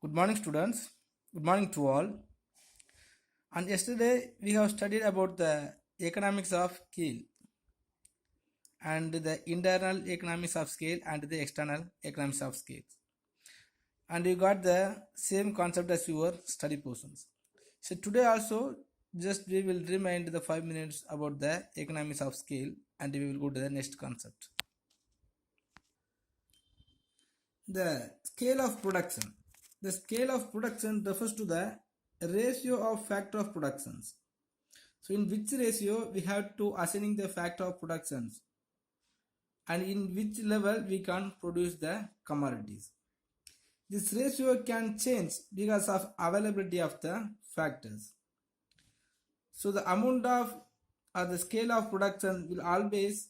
Good morning, students. Good morning to all. And yesterday we have studied about the economics of scale and the internal economics of scale and the external economics of scale. And you got the same concept as your study portions. So today also just we will remind the 5 minutes about the economics of scale and we will go to the next concept. The scale of production. The scale of production refers to the ratio of factor of productions. So in which ratio we have to assigning the factor of productions and in which level we can produce the commodities. This ratio can change because of availability of the factors. So the amount of or the scale of production will always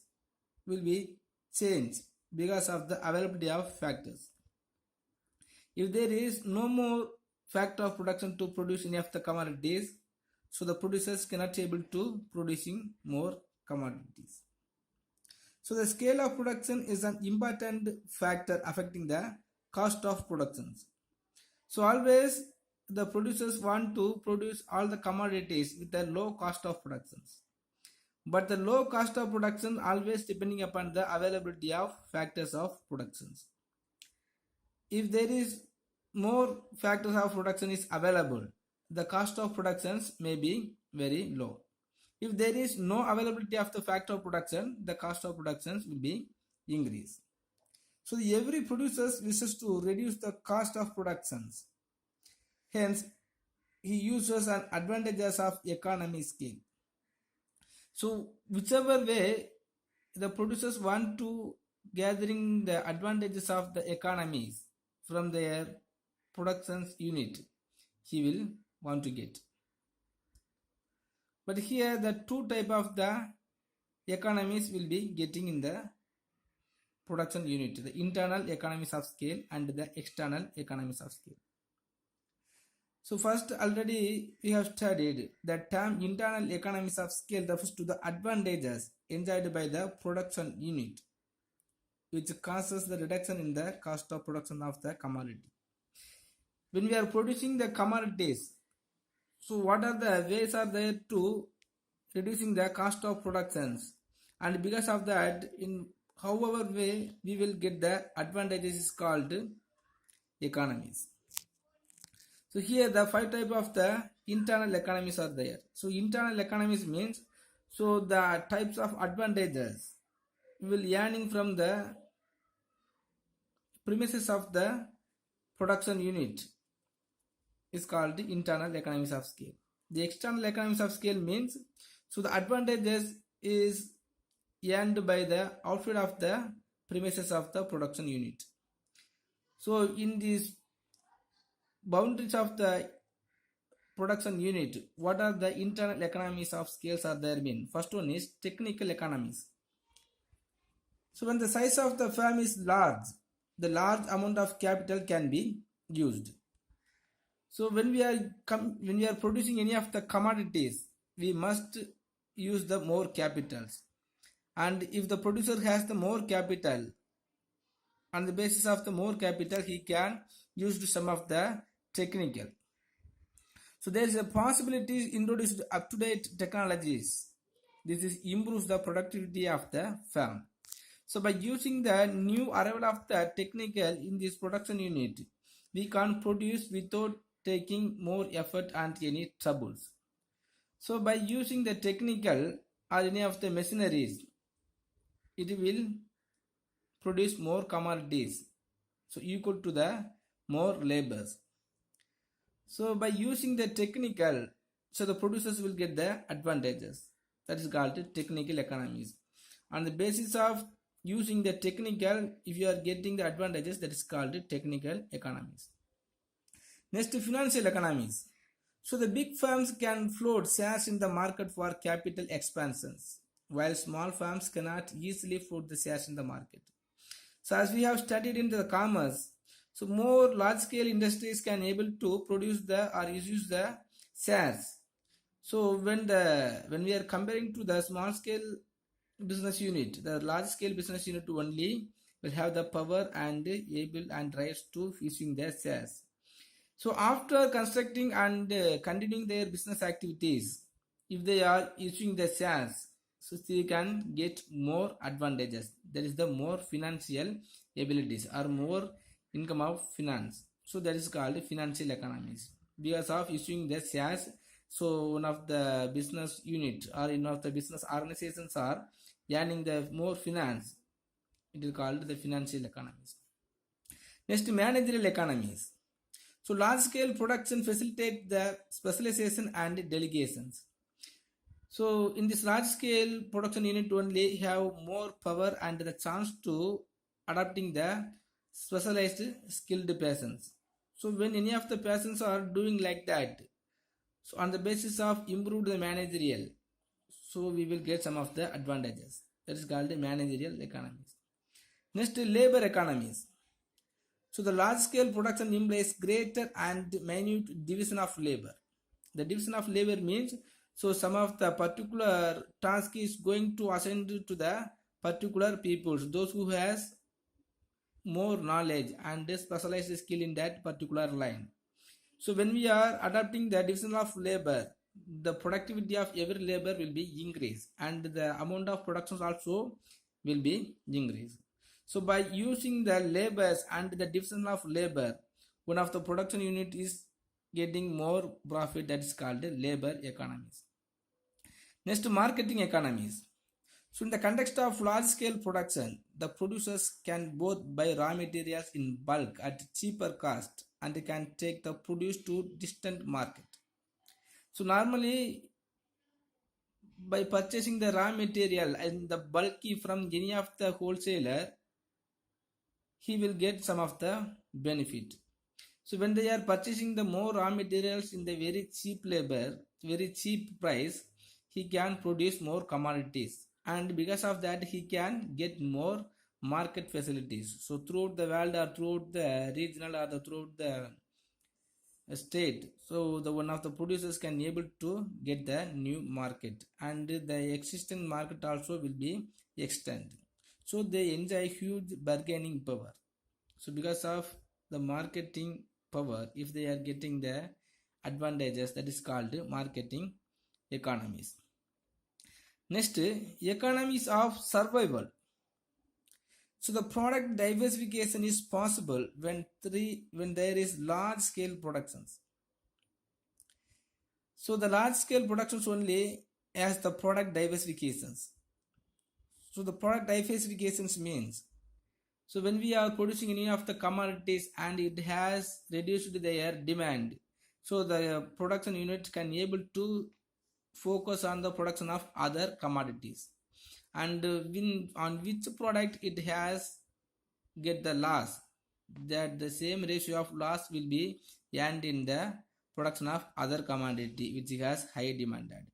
be changed because of the availability of factors. If there is no more factor of production to produce any of the commodities, so the producers cannot able to producing more commodities. So the scale of production is an important factor affecting the cost of productions. So always the producers want to produce all the commodities with a low cost of productions. But the low cost of production always depending upon the availability of factors of productions. If there is more factors of production is available, the cost of productions may be very low. If there is no availability of the factor of production, the cost of productions will be increased. So every producer wishes to reduce the cost of productions. Hence, he uses an advantages of economy scale. So whichever way the producers want to gathering the advantages of the economies from their productions unit, he will want to get. But here the two type of the economies will be getting in the production unit, the internal economies of scale and the external economies of scale. So first already we have studied that term internal economies of scale refers to the advantages enjoyed by the production unit, which causes the reduction in the cost of production of the commodity. When we are producing the commodities, so what are the ways are there to reducing the cost of productions, and because of that in however way we will get the advantages is called economies. So here the 5 type of the internal economies are there. So internal economies means so the types of advantages we will earning from the premises of the production unit is called the internal economies of scale. The external economies of scale means so the advantages is earned by the outside of the premises of the production unit. So in these boundaries of the production unit, what are the internal economies of scales are there mean? First one is technical economies. So when the size of the firm is large, the large amount of capital can be used. So when we are producing any of the commodities, we must use the more capitals. And if the producer has the more capital, on the basis of the more capital, he can use some of the technical. So there is a possibility to introduce up-to-date technologies. This is improves the productivity of the firm. So by using the new arrival of the technical in this production unit, we can produce without taking more effort and any troubles. So by using the technical or any of the machineries, it will produce more commodities, so equal to the more labors. So by using the technical, so the producers will get the advantages. That is called technical economies. On the basis of using the technical, if you are getting the advantages, that is called technical economies. Next, financial economies. So the big firms can float shares in the market for capital expansions, while small firms cannot easily float the shares in the market. So as we have studied in the commerce, so more large scale industries can able to produce the or use the shares. So when we are comparing to the small scale business unit, the large scale business unit only will have the power and able and rights to issuing their shares. So after constructing and continuing their business activities, if they are using the shares, so they can get more advantages. That is the more financial abilities or more income of finance. So that is called financial economies. Because of issuing the shares, so one of the business unit or one of the business organizations are earning the more finance. It is called the financial economies. Next, managerial economies. So large scale production facilitate the specialization and delegations. So in this large scale production unit only have more power and the chance to adapting the specialized skilled persons. So when any of the persons are doing like that, so on the basis of improved the managerial, so we will get some of the advantages. That is called the managerial economies. Next, labor economies. So the large scale production implies greater and minute division of labor. The division of labor means so some of the particular task is going to assign to the particular peoples, those who has more knowledge and specialized skill in that particular line. So when we are adapting the division of labor, the productivity of every labor will be increased and the amount of productions also will be increased. So by using the labors and the division of labor, one of the production unit is getting more profit, that is called labor economies. Next, marketing economies. So in the context of large scale production, the producers can both buy raw materials in bulk at cheaper cost and can take the produce to distant market. So normally by purchasing the raw material and the bulky from any of the wholesaler, he will get some of the benefit. So when they are purchasing the more raw materials in the very cheap labor, very cheap price, he can produce more commodities and because of that he can get more market facilities. So throughout the world or throughout the regional or throughout the state, so the one of the producers can able to get the new market and the existing market also will be extended. So they enjoy huge bargaining power. So because of the marketing power, if they are getting the advantages, that is called marketing economies. Next, economies of survival. So the product diversification is possible when there is large scale productions. So the large scale productions only as the product diversifications. So the product diversifications means so when we are producing any of the commodities and it has reduced their demand, so the production unit can able to focus on the production of other commodities and on which product it has get the loss, that the same ratio of loss will be earned in the production of other commodity which has high demanded.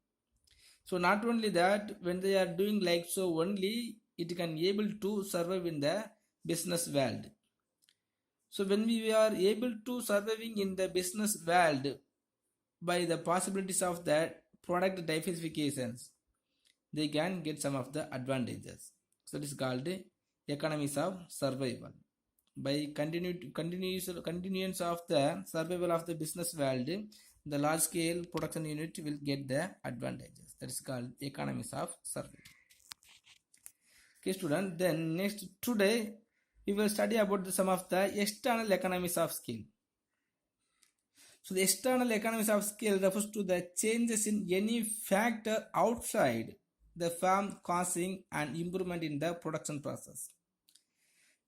So not only that, when they are doing like so only it can able to survive in the business world. So when we are able to surviving in the business world by the possibilities of that product diversifications, they can get some of the advantages. So this is called economies of survival. By continuance of the survival of the business world, the large scale production unit will get the advantages. That is called economies of survival. Okay student, then next today we will study about some of the external economies of scale. So the external economies of scale refers to the changes in any factor outside the firm causing an improvement in the production process.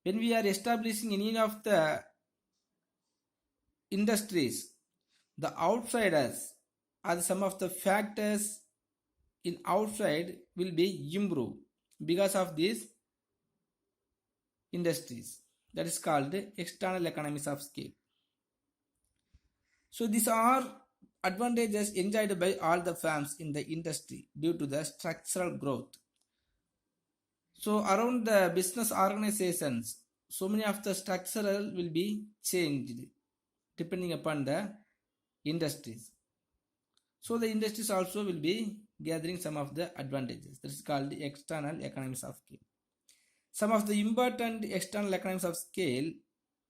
When we are establishing any of the industries, the outsiders are some of the factors in outside will be improved because of these industries. That is called external economies of scale. So these are advantages enjoyed by all the firms in the industry due to the structural growth. So around the business organizations, so many of the structural will be changed depending upon the industries. So the industries also will be gathering some of the advantages. That is called the external economies of scale. Some of the important external economies of scale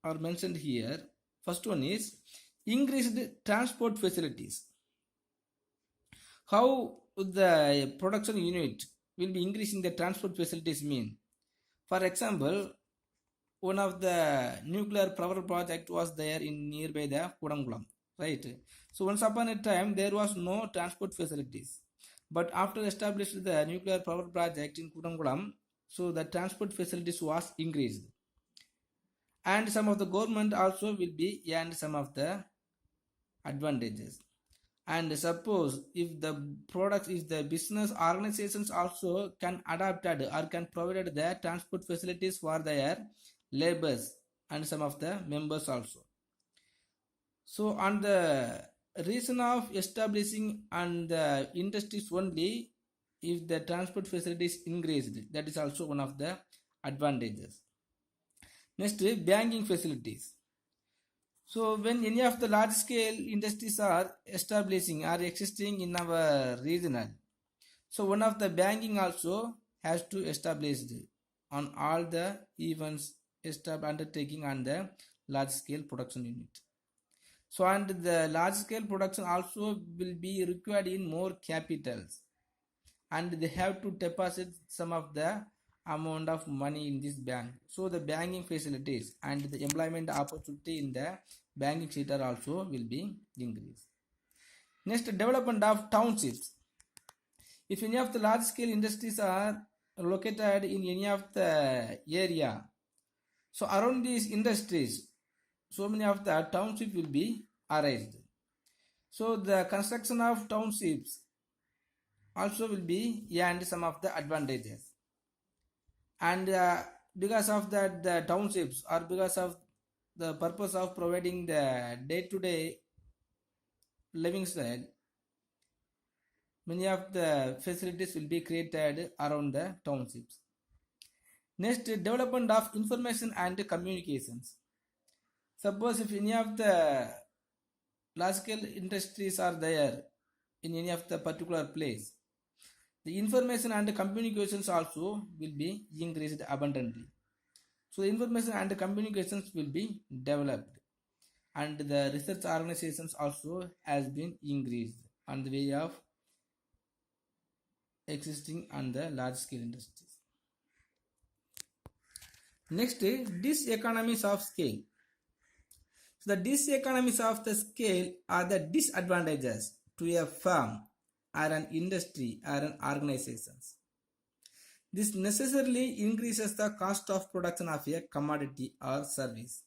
are mentioned here. First one is increased transport facilities. How the production unit will be increasing the transport facilities mean? For example, one of the nuclear power project was there in nearby the Kudangulam, right? So once upon a time there was no transport facilities, but after established the nuclear power project in Kudangulam, so the transport facilities was increased, and some of the government also will be and some of the advantages. And suppose if the products, if the business organizations also can adapted or can provided the transport facilities for their labors and some of the members also. So on the reason of establishing and the industries only, if the transport facilities increased, that is also one of the advantages. Next, banking facilities. So when any of the large scale industries are establishing or existing in our regional, so one of the banking also has to establish on all the events undertaking on the large scale production unit. So and the large scale production also will be required in more capitals, and they have to deposit some of the amount of money in this bank. So the banking facilities and the employment opportunity in the banking sector also will be increased. Next, development of townships. If any of the large scale industries are located in any of the area, so around these industries, so many of the townships will be arranged. So the construction of townships also will be and some of the advantages. And because of that, the townships, or because of the purpose of providing the day-to-day living style, many of the facilities will be created around the townships. Next, development of information and communications. Suppose if any of the large scale industries are there in any of the particular place, the information and communications also will be increased abundantly. So the information and communications will be developed, and the research organizations also has been increased on the way of existing on the large scale industries. Next, diseconomies of scale. So the diseconomies of the scale are the disadvantages to a firm or an industry or an organization. This necessarily increases the cost of production of a commodity or service.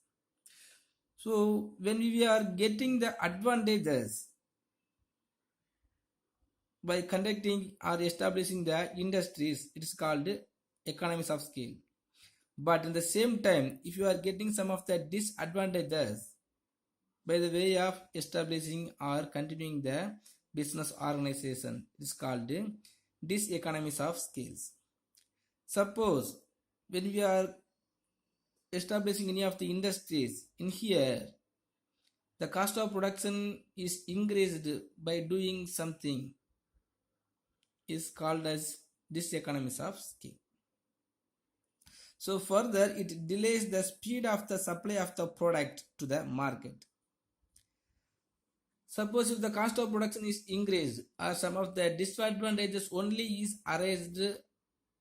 So when we are getting the advantages by conducting or establishing the industries, it is called economies of scale. But in the same time, if you are getting some of the disadvantages by the way of establishing or continuing the business organization, it is called diseconomies of scales. Suppose when we are establishing any of the industries, in here the cost of production is increased by doing something, is called as diseconomies of scale. So further, it delays the speed of the supply of the product to the market. Suppose if the cost of production is increased, or some of the disadvantages only is arised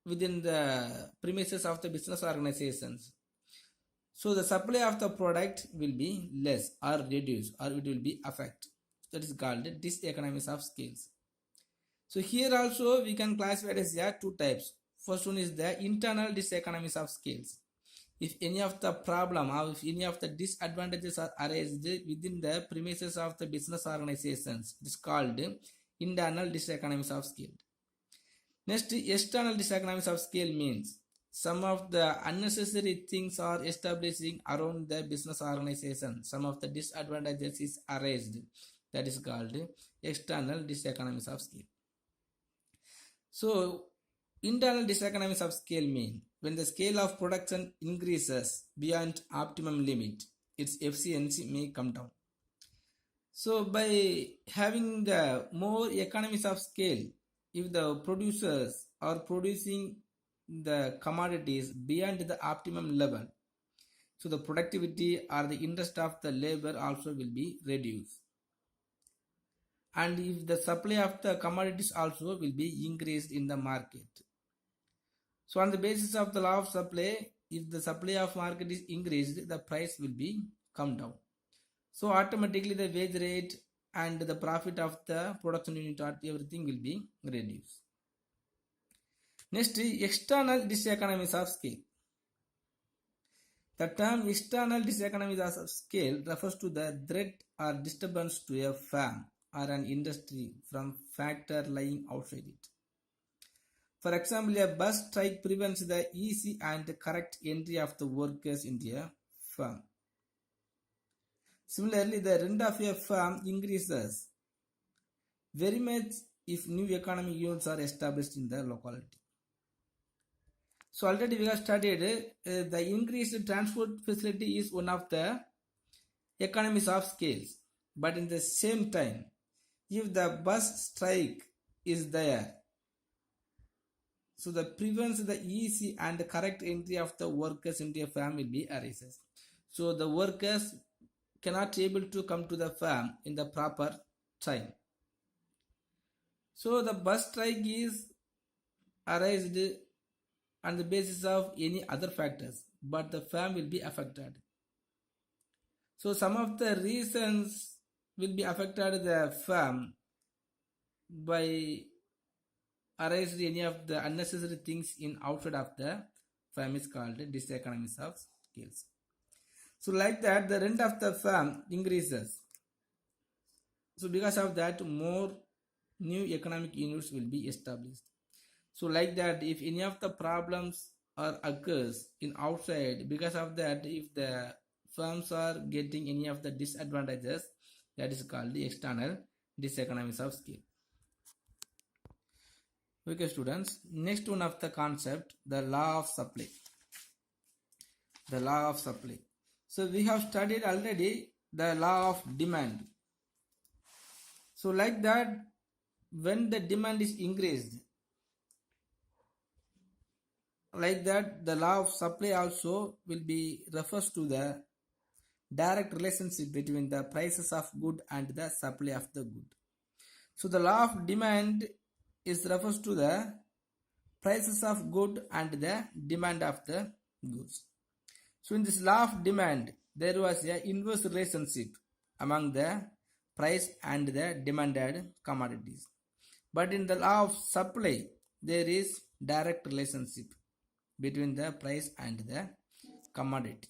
within the premises of the business organizations, so the supply of the product will be less or reduced, or it will be affected. That is called diseconomies of scales. So here also we can classify it as two types. First one is the internal diseconomies of scales. If any of the problem or if any of the disadvantages are arised within the premises of the business organizations, it is called internal diseconomies of scale. Next, external diseconomies of scale means some of the unnecessary things are establishing around the business organization. Some of the disadvantages is arised. That is called external diseconomies of scale. So internal diseconomies of scale mean when the scale of production increases beyond optimum limit, its efficiency may come down. So by having the more economies of scale, if the producers are producing the commodities beyond the optimum level, So the productivity or the interest of the labor also will be reduced. And if the supply of the commodities also will be increased in the market. So on the basis of the law of supply, if the supply of market is increased, the price will be come down. So automatically the wage rate and the profit of the production unit or everything will be reduced. Next, external diseconomies of scale. The term external diseconomies of scale refers to the threat or disturbance to a firm or an industry from factor lying outside it. For example, a bus strike prevents the easy and correct entry of the workers into a firm. Similarly, the rent of a firm increases very much if new economic units are established in the locality. So already we have studied the increased transport facility is one of the economies of scales. But in the same time, if the bus strike is there, so that prevents the easy and correct entry of the workers into a firm will be arises. So the workers cannot able to come to the firm in the proper time. So the bus strike is arised on the basis of any other factors, but the firm will be affected. So some of the reasons will be affected the firm by arise any of the unnecessary things in outside of the firm is called diseconomies of scales. So like that the rent of the firm increases. So because of that more new economic units will be established. So like that if any of the problems or occurs in outside, because of that if the firms are getting any of the disadvantages, that is called the external diseconomies of scale. Okay students, next one of the concept, the law of supply. The law of supply. So we have studied already the law of demand. So like that when the demand is increased, like that the law of supply also will be refers to the direct relationship between the prices of good and the supply of the good. So the law of demand is refers to the prices of good and the demand of the goods. So in this law of demand, there was an inverse relationship among the price and the demanded commodities. But in the law of supply, there is direct relationship between the price and the commodity.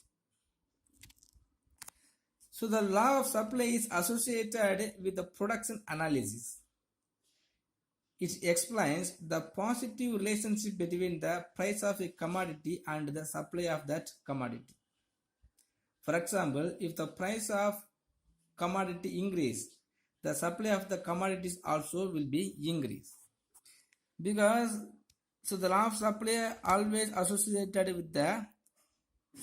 So the law of supply is associated with the production analysis. It explains the positive relationship between the price of a commodity and the supply of that commodity. For example, if the price of commodity increase, the supply of the commodities also will be increased. Because so the law of supply always associated with the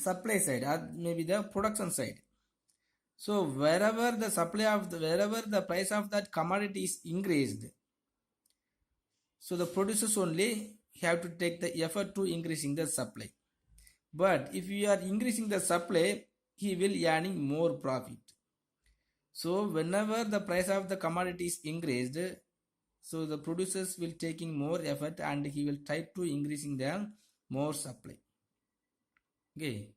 supply side or maybe the production side. So wherever the price of that commodity is increased, so the producers only have to take the effort to increasing the supply. But if you are increasing the supply, he will earning more profit. So whenever the price of the commodity is increased, so the producers will taking more effort and he will try to increasing the more supply. Okay.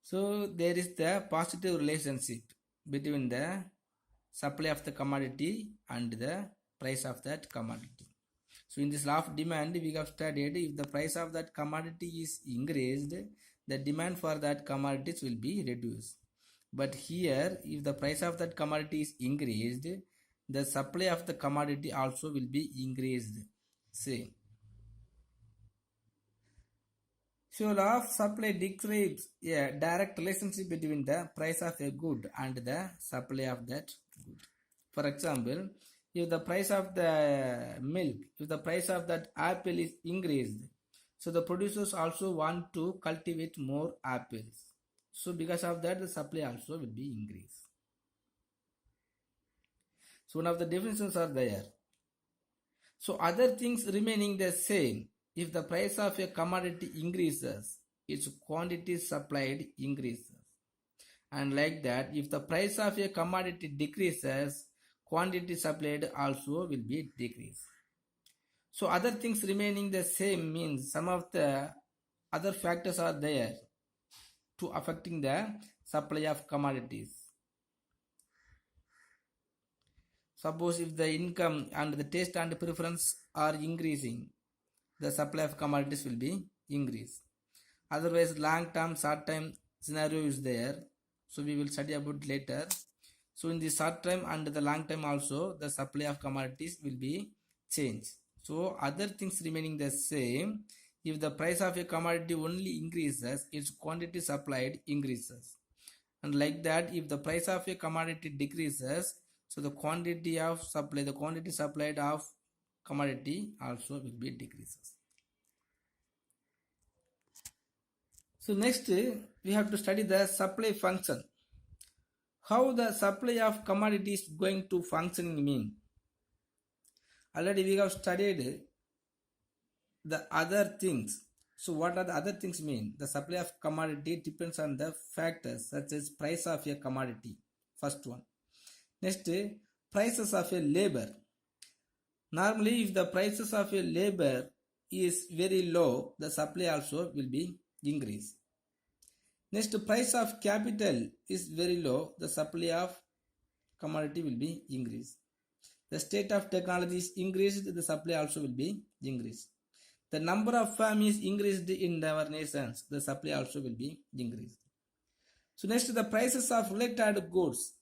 So there is the positive relationship between the supply of the commodity and the price of that commodity. So in this law of demand, we have studied if the price of that commodity is increased, the demand for that commodities will be reduced. But here, if the price of that commodity is increased, the supply of the commodity also will be increased. Same. So law of supply describes a direct relationship between the price of a good and the supply of that good. For example, if the price of the milk, if the price of that apple is increased, so the producers also want to cultivate more apples. So because of that, the supply also will be increased. So one of the definitions are there. So other things remaining the same, if the price of a commodity increases, its quantity supplied increases. And like that, if the price of a commodity decreases, quantity supplied also will be decreased. So other things remaining the same means some of the other factors are there to affecting the supply of commodities. Suppose if the income and the taste and preference are increasing, the supply of commodities will be increased. Otherwise, long term, short time scenario is there. So we will study about later. So in the short time and the long time also, the supply of commodities will be changed. So other things remaining the same. If the price of a commodity only increases, its quantity supplied increases. And like that, if the price of a commodity decreases, so the quantity supplied of commodity also will be decreases. So next we have to study the supply function. How the supply of commodity is going to functioning mean. Already we have studied the other things. So what are the other things mean? The supply of commodity depends on the factors such as price of a commodity. First one. Next, prices of a labor. Normally if the prices of a labor is very low, the supply also will be increased. Next, price of capital is very low, the supply of commodity will be increased. The state of technology is increased, the supply also will be increased. The number of families increased in our nations, the supply also will be increased. So next, the prices of related goods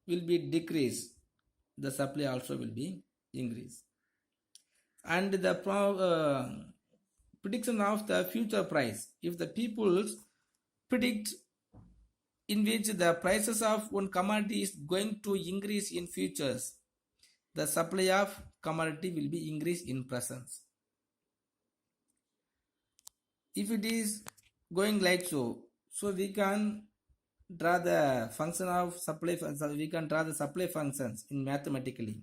will be decreased, the supply also will be increased. And the prediction of the future price, if the people predict in which the prices of one commodity is going to increase in futures, the supply of commodity will be increased in presence. If it is going like so we can draw the function of supply. We can draw the supply functions in mathematically.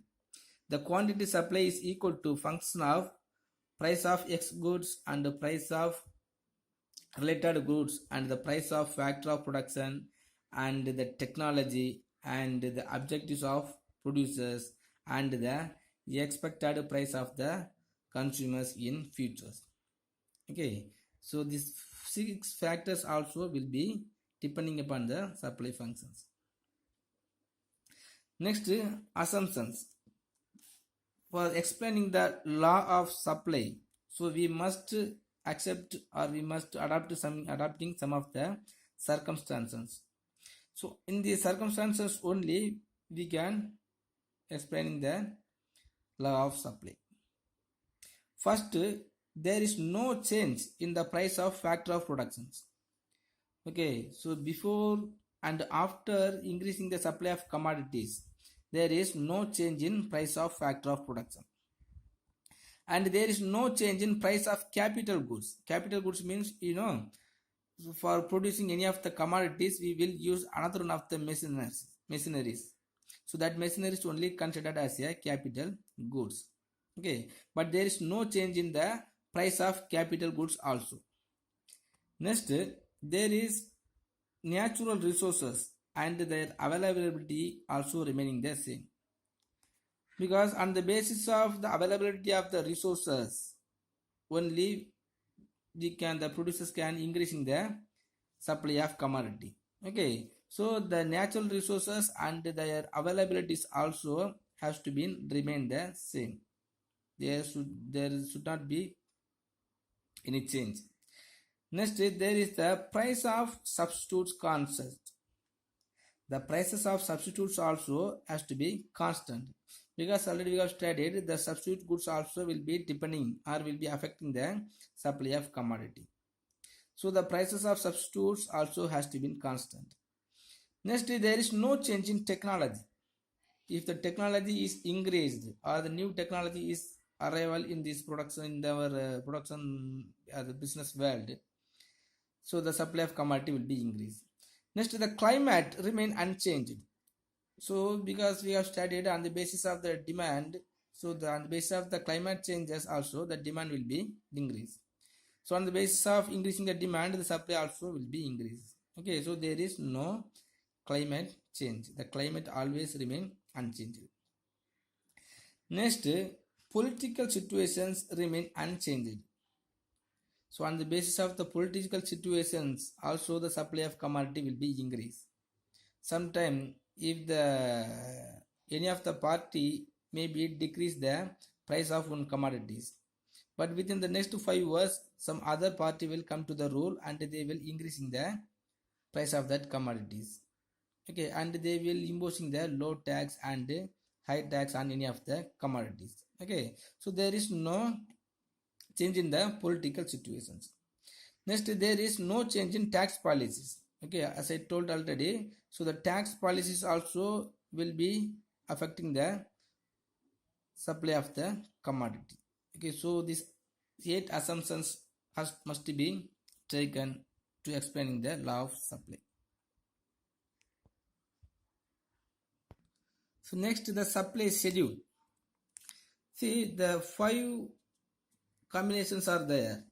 The quantity supply is equal to function of price of X goods and the price of related goods and the price of factor of production and the technology and the objectives of producers and the expected price of the consumers in futures. Okay, so these 6 factors also will be depending upon the supply functions. Next, assumptions. For explaining the law of supply, so we must accept or we must adapting some of the circumstances. So in the circumstances only we can explaining the law of supply. First, there is no change in the price of factor of productions. Okay, so before and after increasing the supply of commodities, there is no change in price of factor of production. And there is no change in price of capital goods. Capital goods means, for producing any of the commodities, we will use another one of the machineries. So that machinery is only considered as a capital goods. Okay, but there is no change in the price of capital goods also. Next, there is natural resources and their availability also remaining the same. Because on the basis of the availability of the resources, only the producers can increasing the supply of commodity. Okay, so the natural resources and their availabilities also has to be remain the same. There should not be any change. Next, there is the price of substitutes concept. The prices of substitutes also has to be constant, because already we have studied the substitute goods also will be depending or will be affecting the supply of commodity. So the prices of substitutes also has to be constant. Next, there is no change in technology. If the technology is increased or the new technology is arrival in this production, in our production the business world, so the supply of commodity will be increased. Next, the climate remain unchanged. So because we have studied on the basis of the demand, so on the basis of the climate changes also the demand will be increased. So on the basis of increasing the demand, the supply also will be increased. Okay, so there is no climate change. The climate always remain unchanged. Next, political situations remain unchanged. So on the basis of the political situations, also the supply of commodity will be increased. Sometime if the any of the party maybe decrease the price of one commodities, but within the next 5 years some other party will come to the rule and they will increasing the price of that commodities. Okay, and they will imposing the low tax and high tax on any of the commodities. Okay, so there is no change in the political situations. Next, there is no change in tax policies. Okay, as I told already, so the tax policies also will be affecting the supply of the commodity. Okay, so these 8 assumptions must be taken to explaining the law of supply. So next, the supply schedule. See, the 5 combinations are there.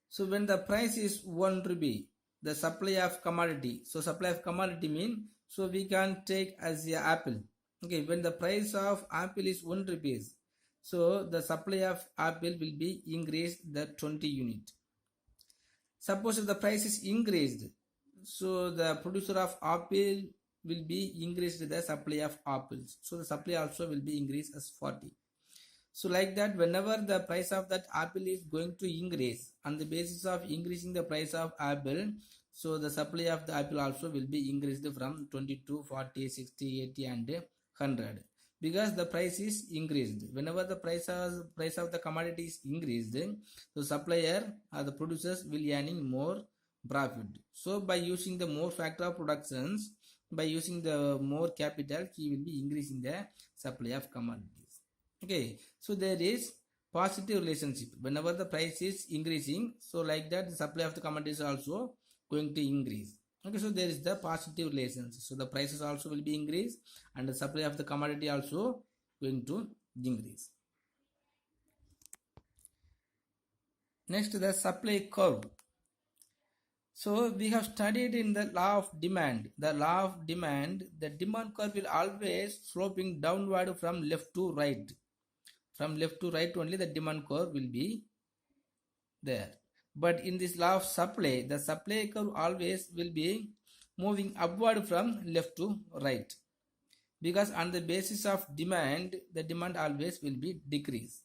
So when the price is 1 rupee, the supply of commodity. So supply of commodity mean, so we can take as a apple. Okay, when the price of apple is 1 rupees, so the supply of apple will be increased the 20 unit. Suppose if the price is increased, so the producer of apple will be increased the supply of apples. So the supply also will be increased as 40. So like that, whenever the price of that apple is going to increase, on the basis of increasing the price of apple, so the supply of the apple also will be increased from 22, 40, 60, 80 and 100. Because the price is increased. Whenever the price of the commodity is increased, the supplier or the producers will earning more profit. So by using the more factor of productions, by using the more capital, he will be increasing the supply of commodities. Okay, so there is positive relationship. Whenever the price is increasing, so like that the supply of the commodities also going to increase. Okay, so there is the positive relationship. So the prices also will be increased and the supply of the commodity also going to increase. Next, the supply curve. So we have studied in the law of demand. The law of demand, the demand curve will always sloping downward from left to right. From left to right only the demand curve will be there. But in this law of supply, the supply curve always will be moving upward from left to right. Because on the basis of demand, the demand always will be decreased.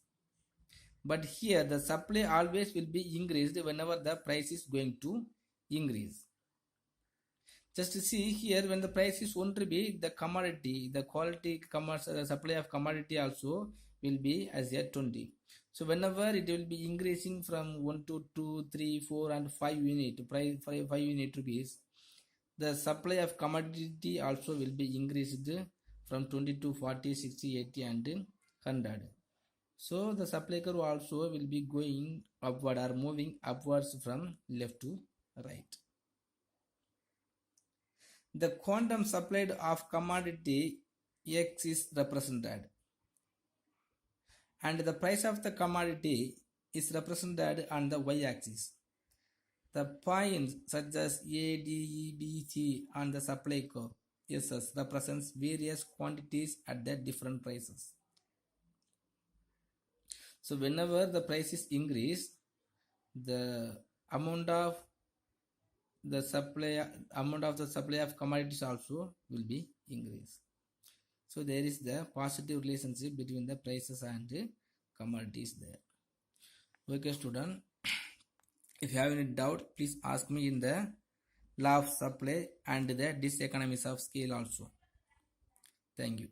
But here the supply always will be increased whenever the price is going to increase. Just to see here, when the price is 1 rupee, the commodity, the quality supply of commodity also will be as a 20. So whenever it will be increasing from 1 to 2, 3, 4 and 5 unit, price 5 unit rupees, the supply of commodity also will be increased from 20 to 40, 60, 80 and 100. So the supply curve also will be going upward or moving upwards from left to right. The quantum supplied of commodity X is represented, and the price of the commodity is represented on the y-axis. The points such as A, D, E, B, C on the supply curve SS represents various quantities at their different prices. So whenever the price is increased, the amount of the supply of commodities also will be increased. So there is the positive relationship between the prices and commodities there. Okay, student. If you have any doubt, please ask me in the law of supply and the diseconomies of scale also. Thank you.